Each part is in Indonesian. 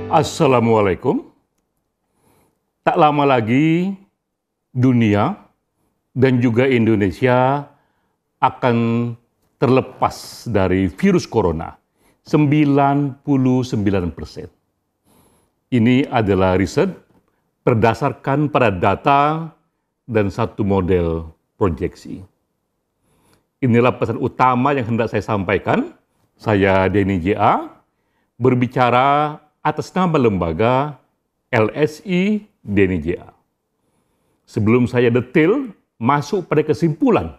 Assalamualaikum. Tak lama lagi dunia dan juga Indonesia akan terlepas dari virus corona 99%. Ini adalah riset berdasarkan pada data dan satu model proyeksi. Inilah pesan utama yang hendak saya sampaikan. Saya Denny J.A. berbicara atas nama lembaga LSI Denny J.A. Sebelum saya detail masuk pada kesimpulan,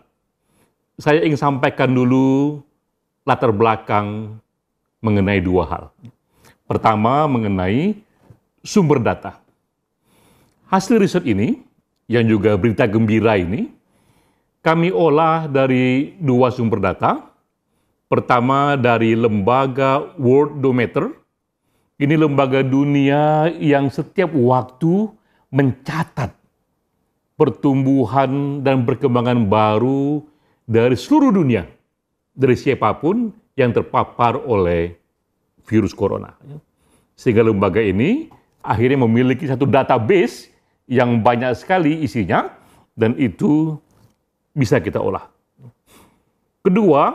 saya ingin sampaikan dulu latar belakang mengenai dua hal. Pertama, mengenai sumber data. Hasil riset ini, yang juga berita gembira ini, kami olah dari dua sumber data. Pertama dari lembaga Worldometer. Ini lembaga dunia yang setiap waktu mencatat pertumbuhan dan perkembangan baru dari seluruh dunia, dari siapapun yang terpapar oleh virus corona. Sehingga lembaga ini akhirnya memiliki satu database yang banyak sekali isinya, dan itu bisa kita olah. Kedua,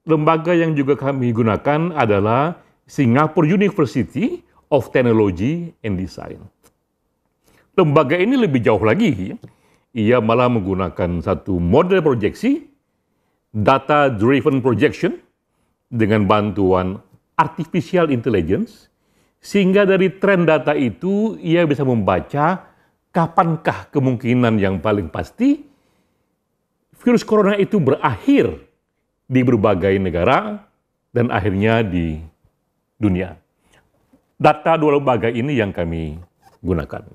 lembaga yang juga kami gunakan adalah Singapore University of Technology and Design. Lembaga ini lebih jauh lagi. Ia malah menggunakan satu model proyeksi, data-driven projection, dengan bantuan artificial intelligence, sehingga dari tren data itu ia bisa membaca kapankah kemungkinan yang paling pasti virus corona itu berakhir di berbagai negara dan akhirnya di dunia. Data dua lembaga ini yang kami gunakan.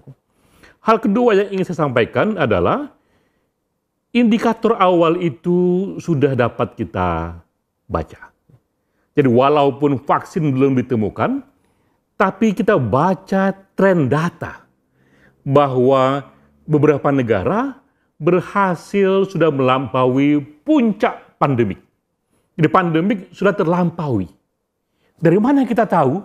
Hal kedua yang ingin saya sampaikan adalah indikator awal itu sudah dapat kita baca. Jadi walaupun vaksin belum ditemukan, tapi kita baca tren data bahwa beberapa negara berhasil sudah melampaui puncak pandemik. Jadi pandemik sudah terlampaui. Dari mana kita tahu?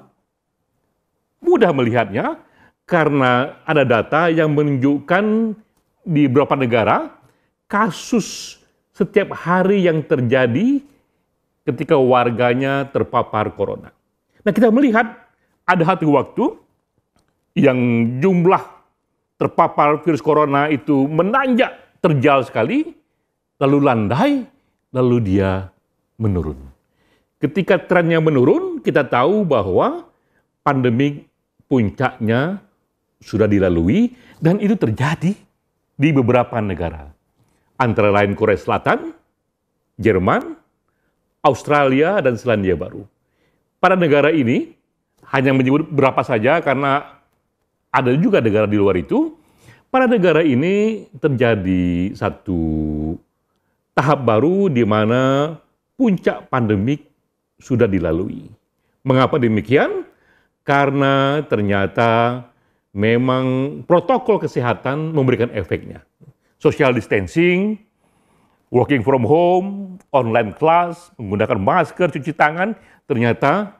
Mudah melihatnya karena ada data yang menunjukkan di beberapa negara kasus setiap hari yang terjadi ketika warganya terpapar corona. Nah, kita melihat ada satu waktu yang jumlah terpapar virus corona itu menanjak terjal sekali, lalu landai, lalu dia menurun. Ketika trennya menurun, kita tahu bahwa pandemi puncaknya sudah dilalui dan itu terjadi di beberapa negara. Antara lain Korea Selatan, Jerman, Australia, dan Selandia Baru. Pada negara ini, hanya menyebut berapa saja karena ada juga negara di luar itu. Pada negara ini terjadi satu tahap baru di mana puncak pandemik sudah dilalui. Mengapa demikian? Karena ternyata memang protokol kesehatan memberikan efeknya. Social distancing, working from home, online class, menggunakan masker, cuci tangan, ternyata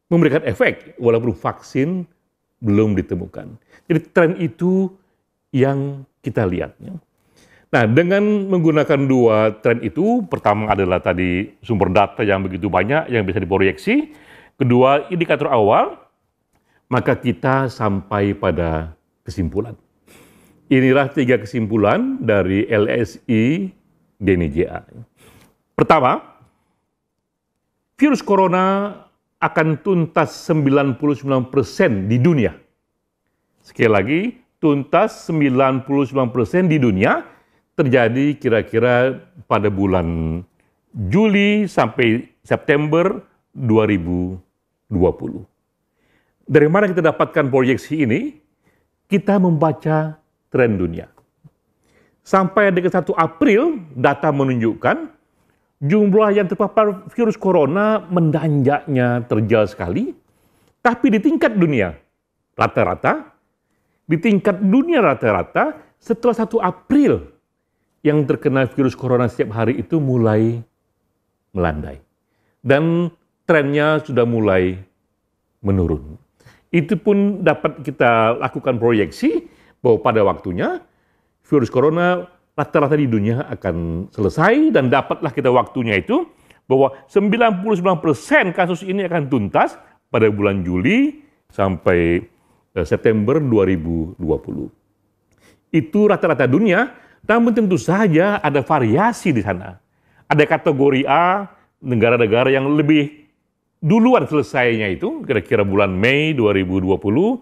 memberikan efek walaupun vaksin belum ditemukan. Jadi tren itu yang kita lihat. Nah, dengan menggunakan dua tren itu, pertama adalah tadi sumber data yang begitu banyak yang bisa diproyeksi, kedua indikator awal, maka kita sampai pada kesimpulan. Inilah 3 kesimpulan dari LSI Denny J.A. Pertama, virus corona akan tuntas 99% di dunia. Sekali lagi, tuntas 99% di dunia terjadi kira-kira pada bulan Juli sampai September 2020. Dari mana kita dapatkan proyeksi ini? Kita membaca tren dunia. Sampai dengan 1 April, data menunjukkan jumlah yang terpapar virus corona menanjaknya terjal sekali. Tapi di tingkat dunia, rata-rata, setelah 1 April, yang terkena virus corona setiap hari itu mulai melandai. Dan trennya sudah mulai menurun. Itu pun dapat kita lakukan proyeksi bahwa pada waktunya virus corona rata-rata di dunia akan selesai, dan dapatlah kita waktunya itu bahwa 99% kasus ini akan tuntas pada bulan Juli sampai September 2020. Itu rata-rata dunia, namun tentu saja ada variasi di sana. Ada kategori A, negara-negara yang lebih duluan selesainya itu, kira-kira bulan Mei 2020,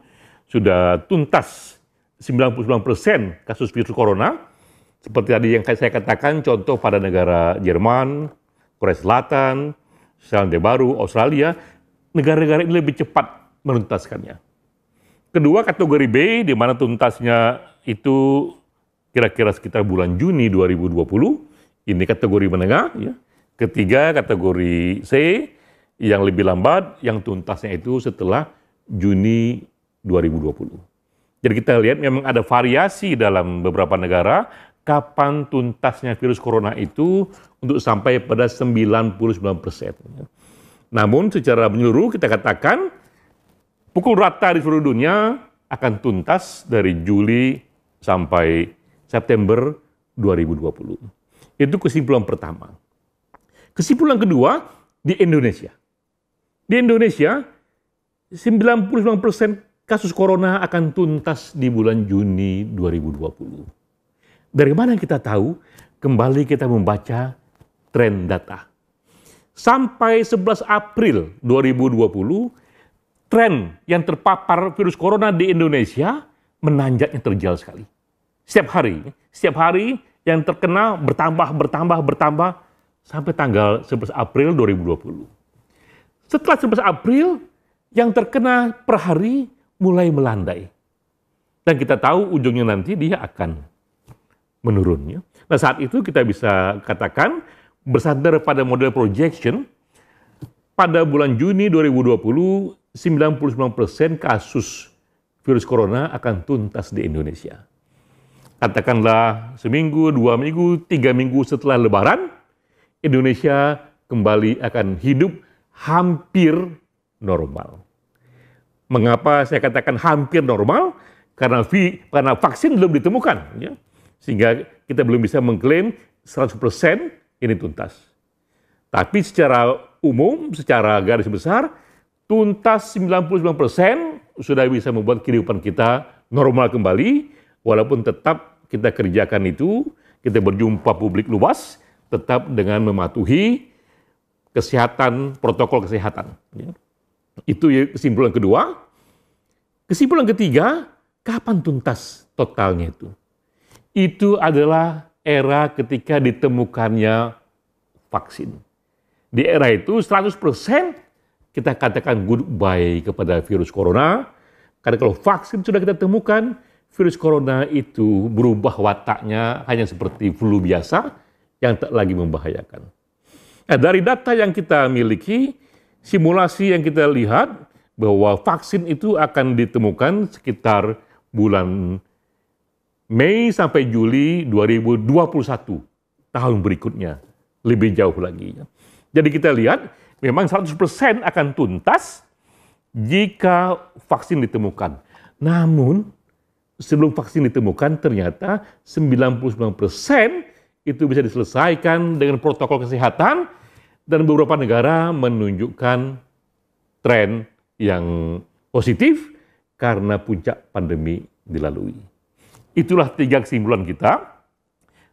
sudah tuntas 99% kasus virus corona. Seperti tadi yang saya katakan, contoh pada negara Jerman, Korea Selatan, Selandia Baru, Australia, negara-negara ini lebih cepat menuntaskannya. Kedua, kategori B, di mana tuntasnya itu kira-kira sekitar bulan Juni 2020, ini kategori menengah. Ya. Ketiga, kategori C, yang lebih lambat, yang tuntasnya itu setelah Juni 2020. Jadi kita lihat memang ada variasi dalam beberapa negara, kapan tuntasnya virus corona itu untuk sampai pada 99%. Namun secara menyeluruh kita katakan, pukul rata di seluruh dunia akan tuntas dari Juli sampai September 2020. Itu kesimpulan pertama. Kesimpulan kedua, di Indonesia. Di Indonesia, 99% kasus corona akan tuntas di bulan Juni 2020. Dari mana kita tahu? Kembali kita membaca tren data. Sampai 11 April 2020, tren yang terpapar virus corona di Indonesia menanjaknya terjal sekali. Setiap hari yang terkena bertambah sampai tanggal 11 April 2020. Setelah 11 April, yang terkena per hari mulai melandai. Dan kita tahu ujungnya nanti dia akan menurun. Nah, saat itu kita bisa katakan, bersandar pada model projection, pada bulan Juni 2020, 99% kasus virus corona akan tuntas di Indonesia. Katakanlah seminggu, 2 minggu, 3 minggu setelah Lebaran, Indonesia kembali akan hidup hampir normal. Mengapa saya katakan hampir normal? Karena vaksin belum ditemukan. Ya. Sehingga kita belum bisa mengklaim 100% ini tuntas. Tapi secara umum, secara garis besar, tuntas 99% sudah bisa membuat kehidupan kita normal kembali, walaupun tetap kita kerjakan itu, kita berjumpa publik luas, tetap dengan mematuhi protokol kesehatan. Itu kesimpulan kedua. Kesimpulan ketiga, kapan tuntas totalnya itu? Itu adalah era ketika ditemukannya vaksin. Di era itu 100% kita katakan goodbye kepada virus corona, karena kalau vaksin sudah kita temukan, virus corona itu berubah wataknya hanya seperti flu biasa yang tak lagi membahayakan. Nah, dari data yang kita miliki, simulasi yang kita lihat bahwa vaksin itu akan ditemukan sekitar bulan Mei sampai Juli 2021, tahun berikutnya, lebih jauh lagi. Jadi kita lihat memang 100% akan tuntas jika vaksin ditemukan. Namun sebelum vaksin ditemukan ternyata 99% itu bisa diselesaikan dengan protokol kesehatan, dan beberapa negara menunjukkan tren yang positif karena puncak pandemi dilalui. Itulah 3 kesimpulan kita.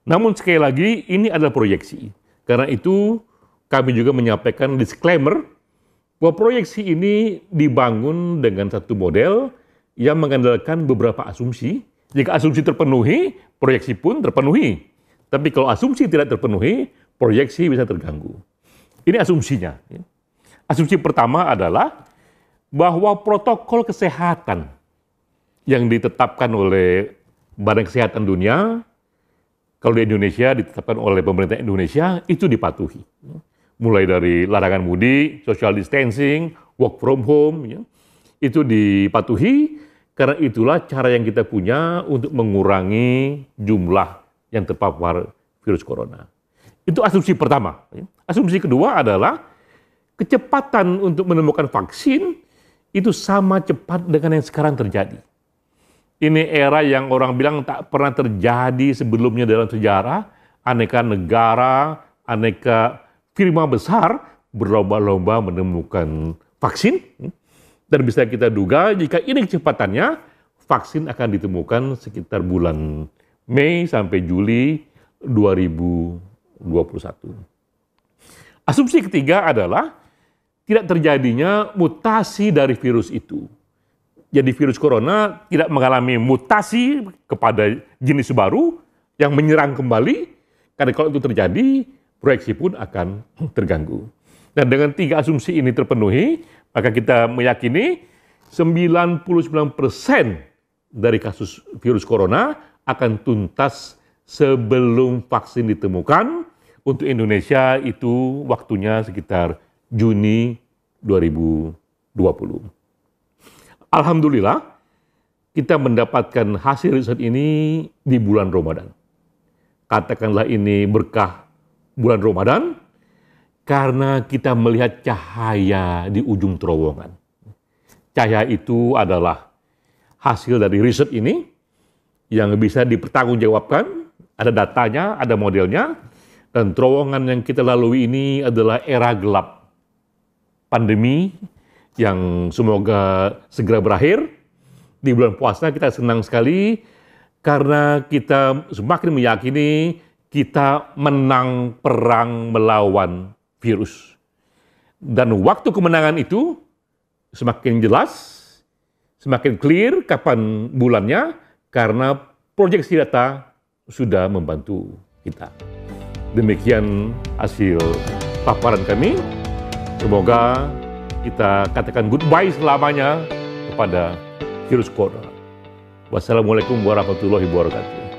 Namun sekali lagi ini adalah proyeksi. Karena itu kami juga menyampaikan disclaimer bahwa proyeksi ini dibangun dengan satu model yang mengandalkan beberapa asumsi. Jika asumsi terpenuhi, proyeksi pun terpenuhi. Tapi kalau asumsi tidak terpenuhi, proyeksi bisa terganggu. Ini asumsinya. Asumsi pertama adalah bahwa protokol kesehatan yang ditetapkan oleh Badan Kesehatan Dunia, kalau di Indonesia ditetapkan oleh pemerintah Indonesia, itu dipatuhi. Mulai dari larangan mudik, social distancing, work from home, itu dipatuhi, karena itulah cara yang kita punya untuk mengurangi jumlah yang terpapar virus corona. Itu asumsi pertama. Asumsi kedua adalah kecepatan untuk menemukan vaksin itu sama cepat dengan yang sekarang terjadi. Ini era yang orang bilang tak pernah terjadi sebelumnya dalam sejarah. Aneka negara, aneka firma besar berlomba-lomba menemukan vaksin. Dan bisa kita duga jika ini kecepatannya, vaksin akan ditemukan sekitar bulan Mei sampai Juli 2021. Asumsi ketiga adalah tidak terjadinya mutasi dari virus itu. Jadi virus corona tidak mengalami mutasi kepada jenis baru yang menyerang kembali, karena kalau itu terjadi, proyeksi pun akan terganggu. Dan dengan 3 asumsi ini terpenuhi, maka kita meyakini 99% dari kasus virus corona akan tuntas sebelum vaksin ditemukan. Untuk Indonesia itu waktunya sekitar Juni 2020. Alhamdulillah, kita mendapatkan hasil riset ini di bulan Ramadan. Katakanlah ini berkah bulan Ramadan, karena kita melihat cahaya di ujung terowongan. Cahaya itu adalah hasil dari riset ini yang bisa dipertanggungjawabkan, ada datanya, ada modelnya, dan terowongan yang kita lalui ini adalah era gelap pandemi yang semoga segera berakhir. Di bulan puasa kita senang sekali karena kita semakin meyakini kita menang perang melawan virus. Dan waktu kemenangan itu semakin jelas, semakin clear kapan bulannya, karena proyeksi data sudah membantu kita. Demikian hasil paparan kami. Semoga kita katakan goodbye selamanya kepada virus corona. Wassalamualaikum warahmatullahi wabarakatuh.